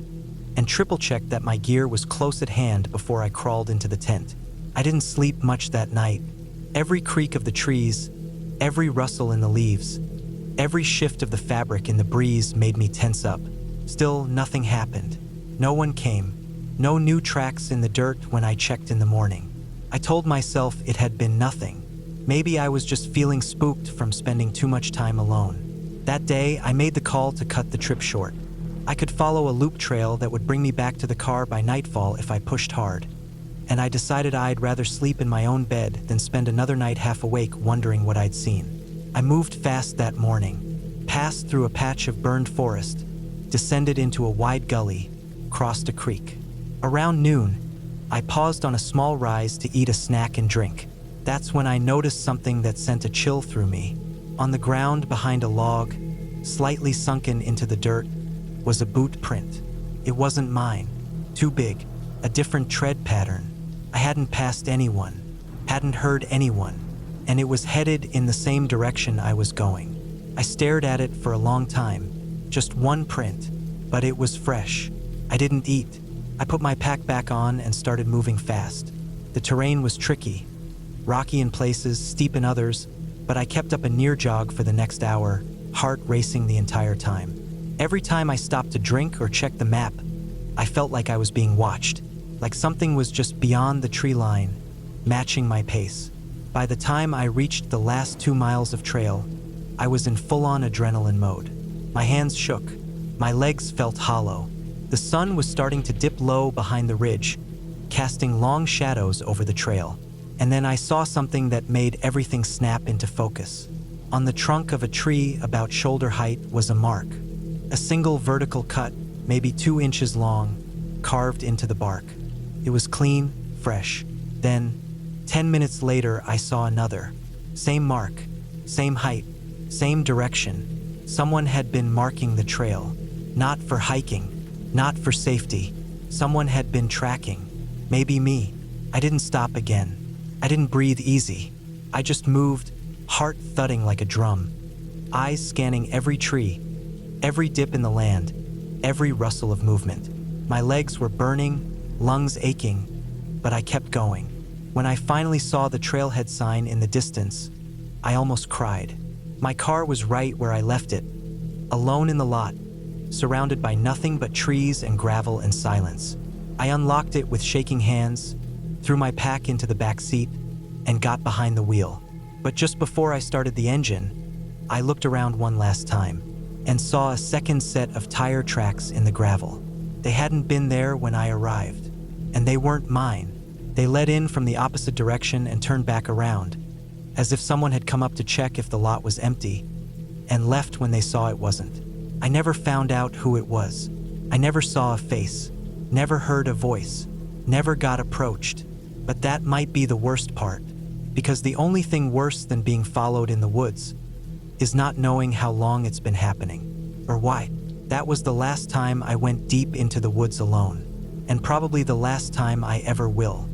and triple-checked that my gear was close at hand before I crawled into the tent. I didn't sleep much that night. Every creak of the trees, every rustle in the leaves, every shift of the fabric in the breeze made me tense up. Still, nothing happened. No one came. No new tracks in the dirt when I checked in the morning. I told myself it had been nothing. Maybe I was just feeling spooked from spending too much time alone. That day, I made the call to cut the trip short. I could follow a loop trail that would bring me back to the car by nightfall if I pushed hard. And I decided I'd rather sleep in my own bed than spend another night half awake wondering what I'd seen. I moved fast that morning, passed through a patch of burned forest, descended into a wide gully, crossed a creek. Around noon, I paused on a small rise to eat a snack and drink. That's when I noticed something that sent a chill through me. On the ground behind a log, slightly sunken into the dirt, was a boot print. It wasn't mine. Too big. A different tread pattern. I hadn't passed anyone, hadn't heard anyone, and it was headed in the same direction I was going. I stared at it for a long time. Just one print, but it was fresh. I didn't eat. I put my pack back on and started moving fast. The terrain was tricky, rocky in places, steep in others, but I kept up a near jog for the next hour, heart racing the entire time. Every time I stopped to drink or check the map, I felt like I was being watched. like something was just beyond the tree line, matching my pace. By the time I reached the last 2 miles of trail, I was in full-on adrenaline mode. My hands shook, my legs felt hollow. The sun was starting to dip low behind the ridge, casting long shadows over the trail. And then I saw something that made everything snap into focus. On the trunk of a tree about shoulder height was a mark. A single vertical cut, maybe 2 inches long, carved into the bark. It was clean, fresh. Then, 10 minutes later, I saw another. Same mark, same height, same direction. Someone had been marking the trail. Not for hiking, not for safety. Someone had been tracking. Maybe me. I didn't stop again. I didn't breathe easy. I just moved, heart thudding like a drum. Eyes scanning every tree, every dip in the land, every rustle of movement. My legs were burning, lungs aching, but I kept going. When I finally saw the trailhead sign in the distance, I almost cried. My car was right where I left it, alone in the lot, surrounded by nothing but trees and gravel and silence. I unlocked it with shaking hands, threw my pack into the back seat, and got behind the wheel. But just before I started the engine, I looked around one last time and saw a second set of tire tracks in the gravel. They hadn't been there when I arrived, and they weren't mine. They led in from the opposite direction and turned back around, as if someone had come up to check if the lot was empty, and left when they saw it wasn't. I never found out who it was. I never saw a face, never heard a voice, never got approached. But that might be the worst part, because the only thing worse than being followed in the woods is not knowing how long it's been happening, or why. That was the last time I went deep into the woods alone, and probably the last time I ever will.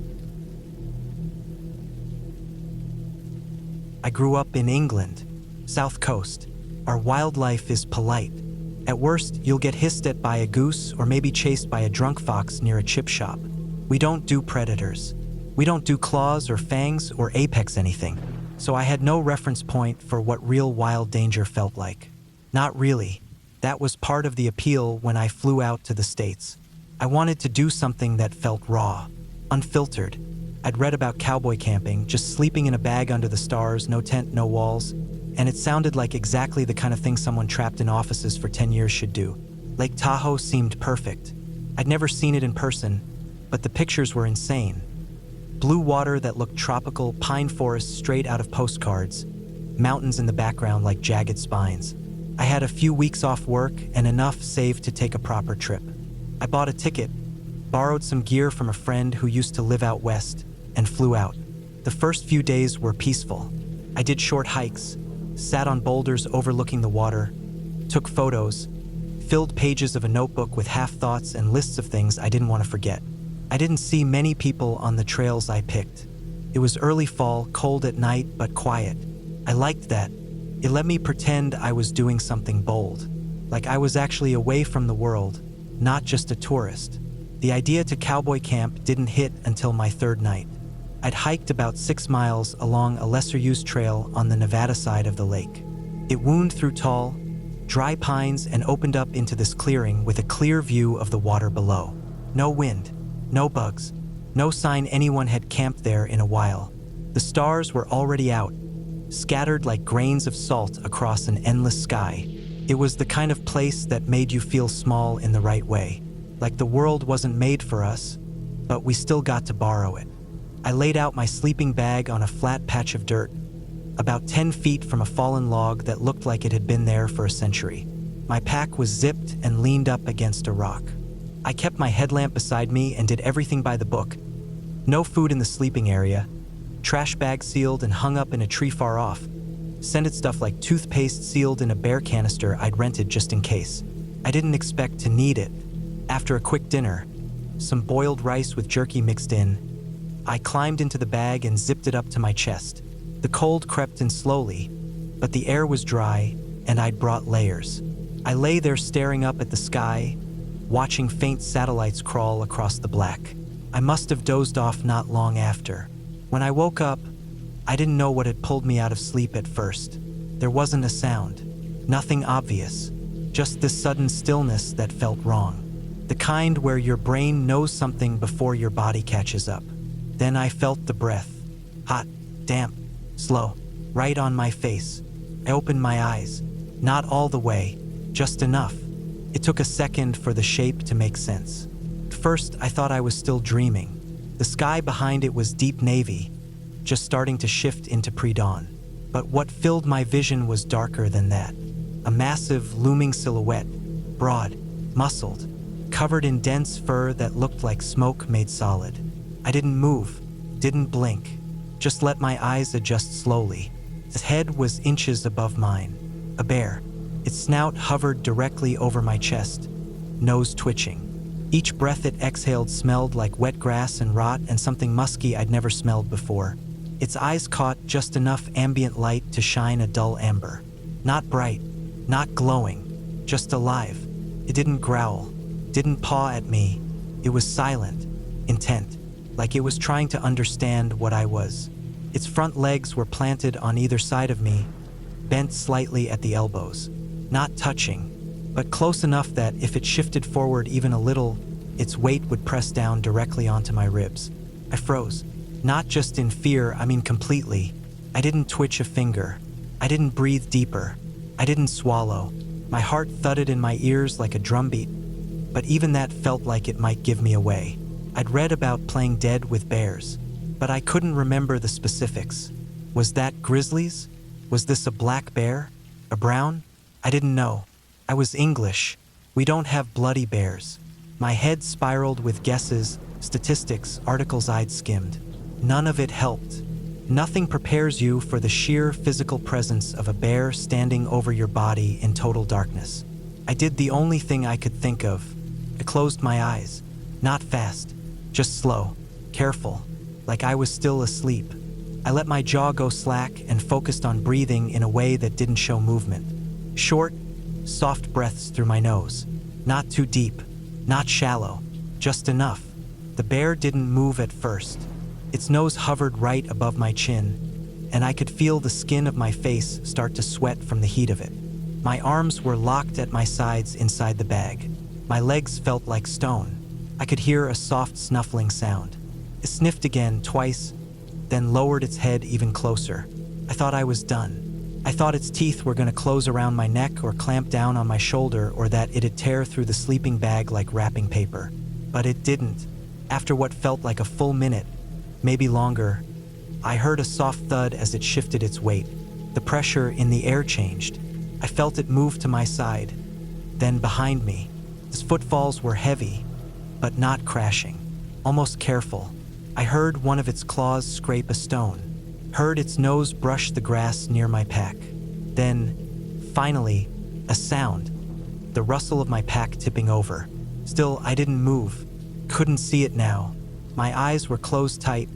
I grew up in England, South Coast. Our wildlife is polite. At worst, you'll get hissed at by a goose or maybe chased by a drunk fox near a chip shop. We don't do predators. We don't do claws or fangs or apex anything. So I had no reference point for what real wild danger felt like. Not really. That was part of the appeal when I flew out to the States. I wanted to do something that felt raw, unfiltered. I'd read about cowboy camping, just sleeping in a bag under the stars, no tent, no walls, and it sounded like exactly the kind of thing someone trapped in offices for 10 years should do. Lake Tahoe seemed perfect. I'd never seen it in person, but the pictures were insane. Blue water that looked tropical, pine forests straight out of postcards, mountains in the background like jagged spines. I had a few weeks off work and enough saved to take a proper trip. I bought a ticket, borrowed some gear from a friend who used to live out west, and flew out. The first few days were peaceful. I did short hikes, sat on boulders overlooking the water, took photos, filled pages of a notebook with half-thoughts and lists of things I didn't want to forget. I didn't see many people on the trails I picked. It was early fall, cold at night, but quiet. I liked that. It let me pretend I was doing something bold, like I was actually away from the world, not just a tourist. The idea to cowboy camp didn't hit until my third night. I'd hiked about 6 miles along a lesser-used trail on the Nevada side of the lake. It wound through tall, dry pines and opened up into this clearing with a clear view of the water below. No wind, no bugs, no sign anyone had camped there in a while. The stars were already out, scattered like grains of salt across an endless sky. It was the kind of place that made you feel small in the right way, like the world wasn't made for us, but we still got to borrow it. I laid out my sleeping bag on a flat patch of dirt, about 10 feet from a fallen log that looked like it had been there for a century. My pack was zipped and leaned up against a rock. I kept my headlamp beside me and did everything by the book. No food in the sleeping area, trash bag sealed and hung up in a tree far off, scented stuff like toothpaste sealed in a bear canister I'd rented just in case. I didn't expect to need it. After a quick dinner, some boiled rice with jerky mixed in, I climbed into the bag and zipped it up to my chest. The cold crept in slowly, but the air was dry and I'd brought layers. I lay there staring up at the sky, watching faint satellites crawl across the black. I must have dozed off not long after. When I woke up, I didn't know what had pulled me out of sleep at first. There wasn't a sound, nothing obvious, just this sudden stillness that felt wrong. The kind where your brain knows something before your body catches up. Then I felt the breath. Hot, damp, slow, right on my face. I opened my eyes. Not all the way, just enough. It took a second for the shape to make sense. At first, I thought I was still dreaming. The sky behind it was deep navy, just starting to shift into pre-dawn. But what filled my vision was darker than that. A massive, looming silhouette, broad, muscled, covered in dense fur that looked like smoke made solid. I didn't move, didn't blink, just let my eyes adjust slowly. Its head was inches above mine. A bear. Its snout hovered directly over my chest, nose twitching. Each breath it exhaled smelled like wet grass and rot and something musky I'd never smelled before. Its eyes caught just enough ambient light to shine a dull amber. Not bright, not glowing, just alive. It didn't growl, didn't paw at me. It was silent, intent, like it was trying to understand what I was. Its front legs were planted on either side of me, bent slightly at the elbows. Not touching, but close enough that if it shifted forward even a little, its weight would press down directly onto my ribs. I froze. Not just in fear, I mean completely. I didn't twitch a finger. I didn't breathe deeper. I didn't swallow. My heart thudded in my ears like a drumbeat, but even that felt like it might give me away. I'd read about playing dead with bears, but I couldn't remember the specifics. Was that grizzlies? Was this a black bear? A brown? I didn't know. I was English. We don't have bloody bears. My head spiraled with guesses, statistics, articles I'd skimmed. None of it helped. Nothing prepares you for the sheer physical presence of a bear standing over your body in total darkness. I did the only thing I could think of. I closed my eyes. Not fast, just slow, careful, like I was still asleep. I let my jaw go slack and focused on breathing in a way that didn't show movement. Short, soft breaths through my nose. Not too deep, not shallow, just enough. The bear didn't move at first. Its nose hovered right above my chin, and I could feel the skin of my face start to sweat from the heat of it. My arms were locked at my sides inside the bag. My legs felt like stone. I could hear a soft snuffling sound. It sniffed again twice, then lowered its head even closer. I thought I was done. I thought its teeth were going to close around my neck or clamp down on my shoulder or that it'd tear through the sleeping bag like wrapping paper. But it didn't. After what felt like a full minute, maybe longer, I heard a soft thud as it shifted its weight. The pressure in the air changed. I felt it move to my side, then behind me. Its footfalls were heavy, but not crashing, almost careful. I heard one of its claws scrape a stone, heard its nose brush the grass near my pack. Then, finally, a sound, the rustle of my pack tipping over. Still, I didn't move, couldn't see it now. My eyes were closed tight,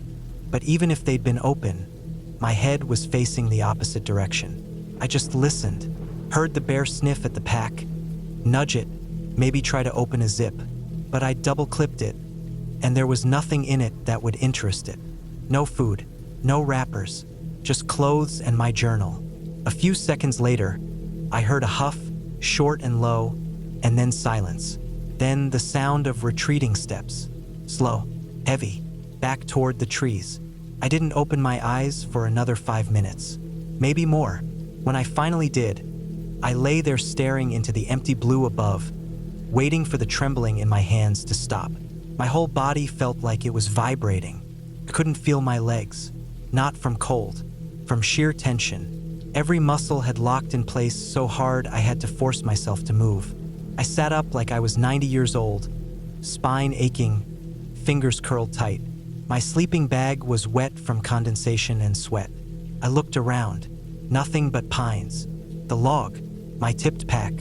but even if they'd been open, my head was facing the opposite direction. I just listened, heard the bear sniff at the pack, nudge it, maybe try to open a zip, but I double-clipped it, and there was nothing in it that would interest it. No food, no wrappers, just clothes and my journal. A few seconds later, I heard a huff, short and low, and then silence. Then the sound of retreating steps, slow, heavy, back toward the trees. I didn't open my eyes for another 5 minutes, maybe more. When I finally did, I lay there staring into the empty blue above, waiting for the trembling in my hands to stop. My whole body felt like it was vibrating. I couldn't feel my legs, not from cold, from sheer tension. Every muscle had locked in place so hard I had to force myself to move. I sat up like I was 90 years old, spine aching, fingers curled tight. My sleeping bag was wet from condensation and sweat. I looked around. Nothing but pines. The log. My tipped pack.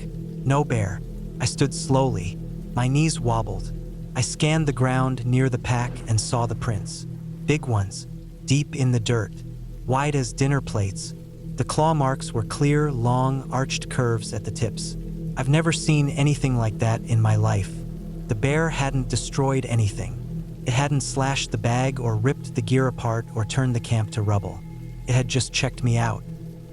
No bear. I stood slowly. My knees wobbled. I scanned the ground near the pack and saw the prints. Big ones. Deep in the dirt. Wide as dinner plates. The claw marks were clear, long, arched curves at the tips. I've never seen anything like that in my life. The bear hadn't destroyed anything. It hadn't slashed the bag or ripped the gear apart or turned the camp to rubble. It had just checked me out,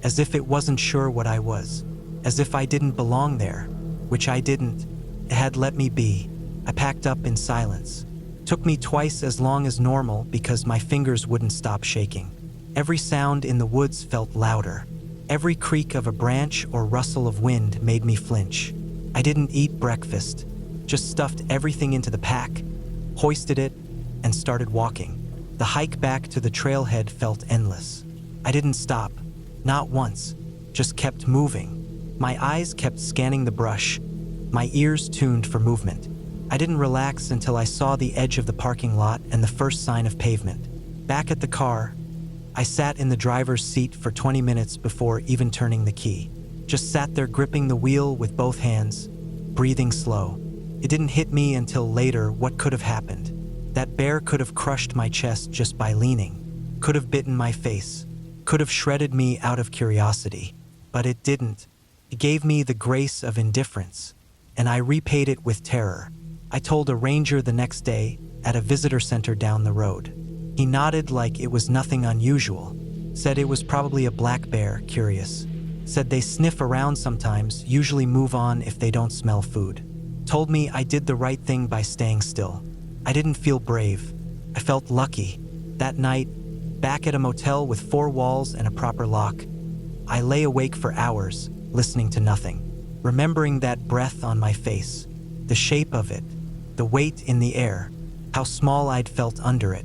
as if it wasn't sure what I was, as if I didn't belong there, which I didn't. It had let me be. I packed up in silence. Took me twice as long as normal because my fingers wouldn't stop shaking. Every sound in the woods felt louder. Every creak of a branch or rustle of wind made me flinch. I didn't eat breakfast, just stuffed everything into the pack, hoisted it, and started walking. The hike back to the trailhead felt endless. I didn't stop, not once, just kept moving. My eyes kept scanning the brush, my ears tuned for movement. I didn't relax until I saw the edge of the parking lot and the first sign of pavement. Back at the car, I sat in the driver's seat for 20 minutes before even turning the key. Just sat there gripping the wheel with both hands, breathing slow. It didn't hit me until later what could have happened. That bear could have crushed my chest just by leaning, could have bitten my face, could have shredded me out of curiosity. But it didn't. It gave me the grace of indifference, and I repaid it with terror. I told a ranger the next day at a visitor center down the road. He nodded like it was nothing unusual, said it was probably a black bear, curious. Said they sniff around sometimes, usually move on if they don't smell food. Told me I did the right thing by staying still. I didn't feel brave. I felt lucky. That night, back at a motel with 4 walls and a proper lock, I lay awake for hours, listening to nothing, remembering that breath on my face, the shape of it, the weight in the air, how small I'd felt under it.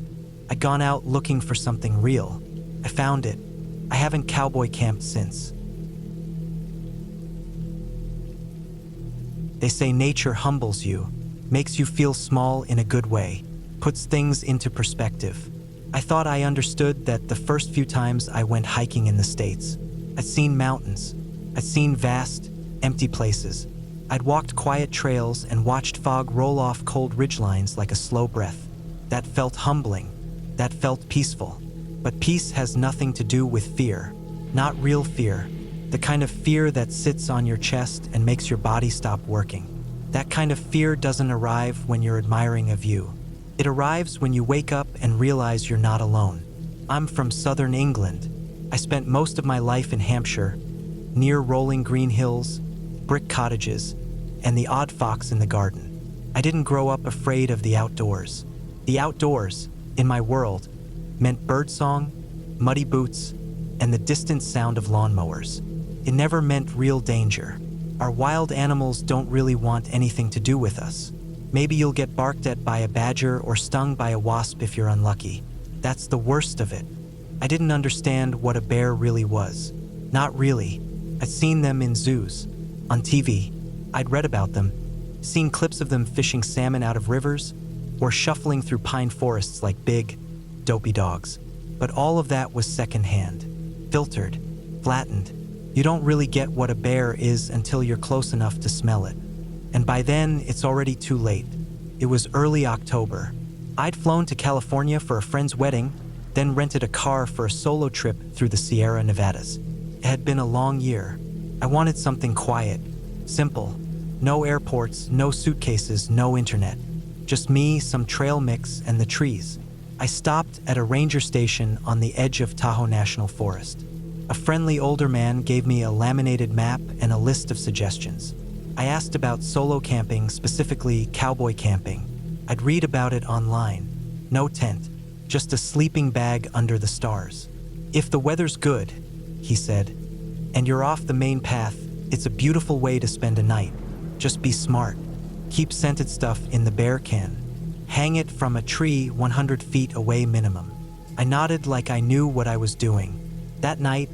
I'd gone out looking for something real. I found it. I haven't cowboy camped since. They say nature humbles you, makes you feel small in a good way, puts things into perspective. I thought I understood that the first few times I went hiking in the States. I'd seen mountains. I'd seen vast, empty places. I'd walked quiet trails and watched fog roll off cold ridgelines like a slow breath. That felt humbling. That felt peaceful. But peace has nothing to do with fear. Not real fear. The kind of fear that sits on your chest and makes your body stop working. That kind of fear doesn't arrive when you're admiring a view. It arrives when you wake up and realize you're not alone. I'm from southern England. I spent most of my life in Hampshire, near rolling green hills, brick cottages, and the odd fox in the garden. I didn't grow up afraid of the outdoors. The outdoors, in my world, meant birdsong, muddy boots, and the distant sound of lawnmowers. It never meant real danger. Our wild animals don't really want anything to do with us. Maybe you'll get barked at by a badger or stung by a wasp if you're unlucky. That's the worst of it. I didn't understand what a bear really was. Not really. I'd seen them in zoos, on TV. I'd read about them, seen clips of them fishing salmon out of rivers, or shuffling through pine forests like big, dopey dogs. But all of that was secondhand, filtered, flattened. You don't really get what a bear is until you're close enough to smell it. And by then, it's already too late. It was early October. I'd flown to California for a friend's wedding, then rented a car for a solo trip through the Sierra Nevadas. It had been a long year. I wanted something quiet, simple. No airports, no suitcases, no internet. Just me, some trail mix, and the trees. I stopped at a ranger station on the edge of Tahoe National Forest. A friendly older man gave me a laminated map and a list of suggestions. I asked about solo camping, specifically cowboy camping. I'd read about it online. No tent, just a sleeping bag under the stars. If the weather's good, he said, and you're off the main path, it's a beautiful way to spend a night. Just be smart. Keep scented stuff in the bear can. Hang it from a tree 100 feet away minimum. I nodded like I knew what I was doing. That night,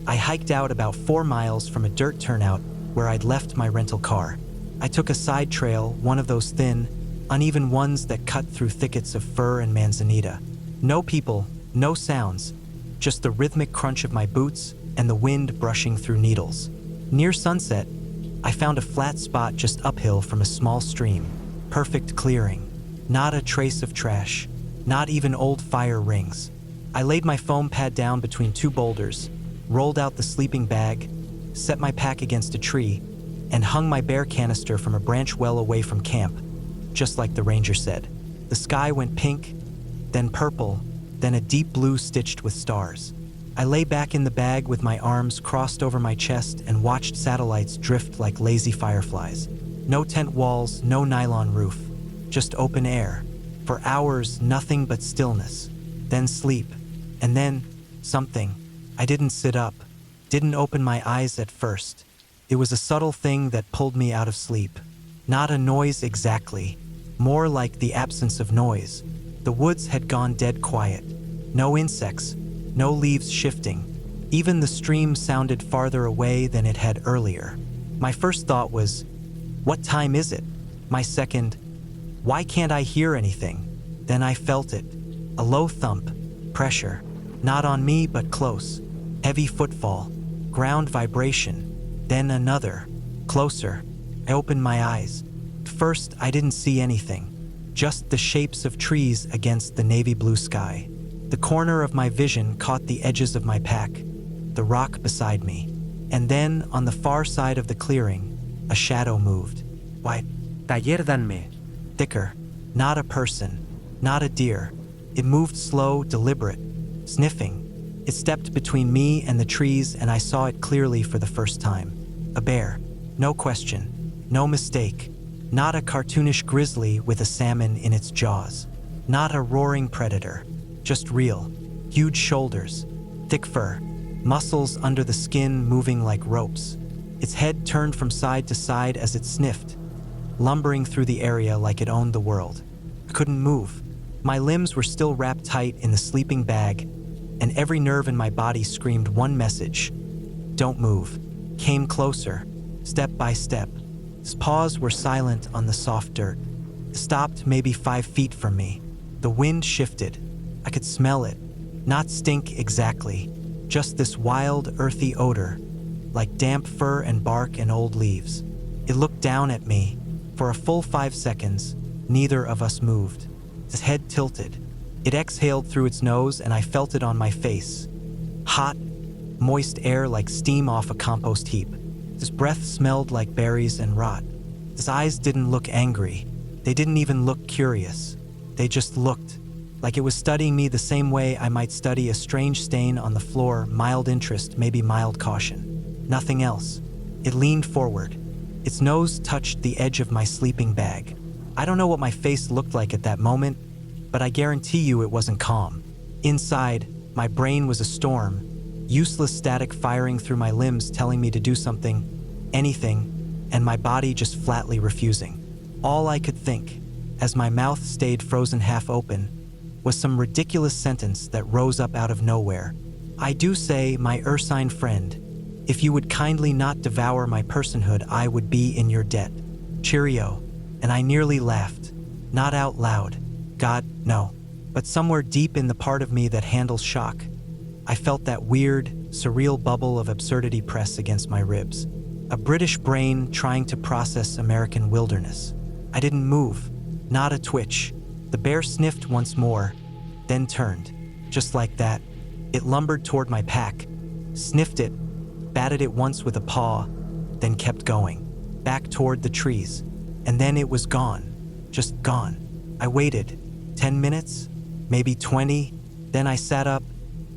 I hiked out about 4 miles from a dirt turnout where I'd left my rental car. I took a side trail, one of those thin, uneven ones that cut through thickets of fir and manzanita. No people, no sounds, just the rhythmic crunch of my boots and the wind brushing through needles. Near sunset, I found a flat spot just uphill from a small stream. Perfect clearing. Not a trace of trash. Not even old fire rings. I laid my foam pad down between 2 boulders, rolled out the sleeping bag, set my pack against a tree, and hung my bear canister from a branch well away from camp, just like the ranger said. The sky went pink, then purple, then a deep blue stitched with stars. I lay back in the bag with my arms crossed over my chest and watched satellites drift like lazy fireflies. No tent walls, no nylon roof, just open air. For hours, nothing but stillness. Then sleep. And then, something. I didn't sit up. Didn't open my eyes at first. It was a subtle thing that pulled me out of sleep. Not a noise exactly. More like the absence of noise. The woods had gone dead quiet. No insects. No leaves shifting. Even the stream sounded farther away than it had earlier. My first thought was, what time is it? My second, why can't I hear anything? Then I felt it. A low thump. Pressure. Not on me, but close. Heavy footfall. Ground vibration. Then another. Closer. I opened my eyes. First, I didn't see anything. Just the shapes of trees against the navy blue sky. The corner of my vision caught the edges of my pack. The rock beside me. And then, on the far side of the clearing, a shadow moved. Why? Taller danme. Thicker. Not a person. Not a deer. It moved slow, deliberate. Sniffing. It stepped between me and the trees, and I saw it clearly for the first time. A bear. No question. No mistake. Not a cartoonish grizzly with a salmon in its jaws. Not a roaring predator. Just real. Huge shoulders. Thick fur. Muscles under the skin moving like ropes. Its head turned from side to side as it sniffed, lumbering through the area like it owned the world. I couldn't move. My limbs were still wrapped tight in the sleeping bag, and every nerve in my body screamed one message. Don't move. Came closer, step by step. Its paws were silent on the soft dirt. It stopped maybe 5 feet from me. The wind shifted. I could smell it. Not stink exactly. Just this wild, earthy odor, like damp fur and bark and old leaves. It looked down at me. For a full 5 seconds, neither of us moved. Its head tilted. It exhaled through its nose, and I felt it on my face. Hot, moist air like steam off a compost heap. Its breath smelled like berries and rot. Its eyes didn't look angry. They didn't even look curious. They just looked. Like it was studying me the same way I might study a strange stain on the floor, mild interest, maybe mild caution. Nothing else. It leaned forward. Its nose touched the edge of my sleeping bag. I don't know what my face looked like at that moment, but I guarantee you it wasn't calm. Inside, my brain was a storm, useless static firing through my limbs telling me to do something, anything, and my body just flatly refusing. All I could think, as my mouth stayed frozen half open, was some ridiculous sentence that rose up out of nowhere. I do say, my ursine friend, if you would kindly not devour my personhood, I would be in your debt. Cheerio. And I nearly laughed. Not out loud. God, no. But somewhere deep in the part of me that handles shock, I felt that weird, surreal bubble of absurdity press against my ribs. A British brain trying to process American wilderness. I didn't move. Not a twitch. The bear sniffed once more, then turned. Just like that, it lumbered toward my pack, sniffed it, batted it once with a paw, then kept going, back toward the trees. And then it was gone. Just gone. I waited. 10 minutes? Maybe 20? Then I sat up,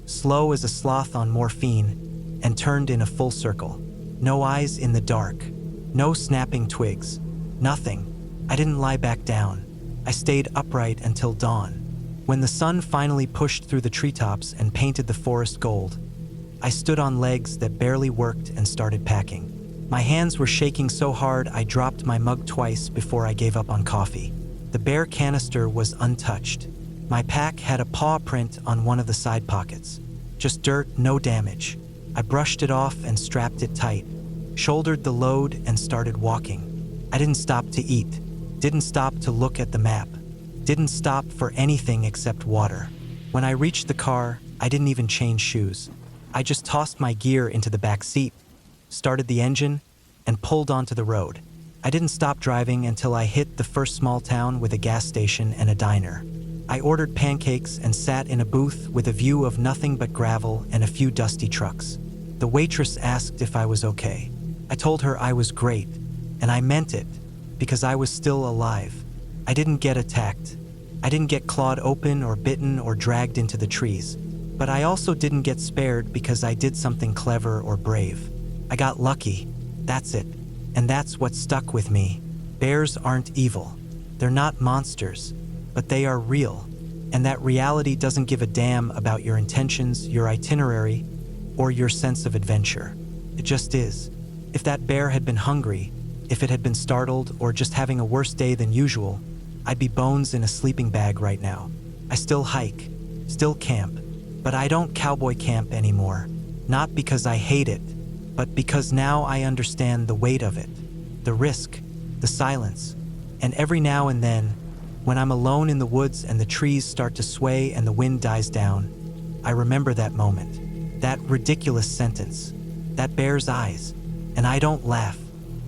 slow as a sloth on morphine, and turned in a full circle. No eyes in the dark. No snapping twigs. Nothing. I didn't lie back down. I stayed upright until dawn. When the sun finally pushed through the treetops and painted the forest gold, I stood on legs that barely worked and started packing. My hands were shaking so hard I dropped my mug twice before I gave up on coffee. The bare canister was untouched. My pack had a paw print on one of the side pockets. Just dirt, no damage. I brushed it off and strapped it tight, shouldered the load and started walking. I didn't stop to eat, didn't stop to look at the map, didn't stop for anything except water. When I reached the car, I didn't even change shoes. I just tossed my gear into the back seat, started the engine, and pulled onto the road. I didn't stop driving until I hit the first small town with a gas station and a diner. I ordered pancakes and sat in a booth with a view of nothing but gravel and a few dusty trucks. The waitress asked if I was okay. I told her I was great, and I meant it, because I was still alive. I didn't get attacked. I didn't get clawed open or bitten or dragged into the trees. But I also didn't get spared because I did something clever or brave. I got lucky. That's it. And that's what stuck with me. Bears aren't evil. They're not monsters, but they are real. And that reality doesn't give a damn about your intentions, your itinerary, or your sense of adventure. It just is. If that bear had been hungry, if it had been startled or just having a worse day than usual, I'd be bones in a sleeping bag right now. I still hike, still camp, but I don't cowboy camp anymore. Not because I hate it, but because now I understand the weight of it, the risk, the silence, and every now and then, when I'm alone in the woods and the trees start to sway and the wind dies down, I remember that moment, that ridiculous sentence, that bear's eyes, and I don't laugh.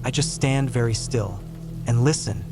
I just stand very still and listen.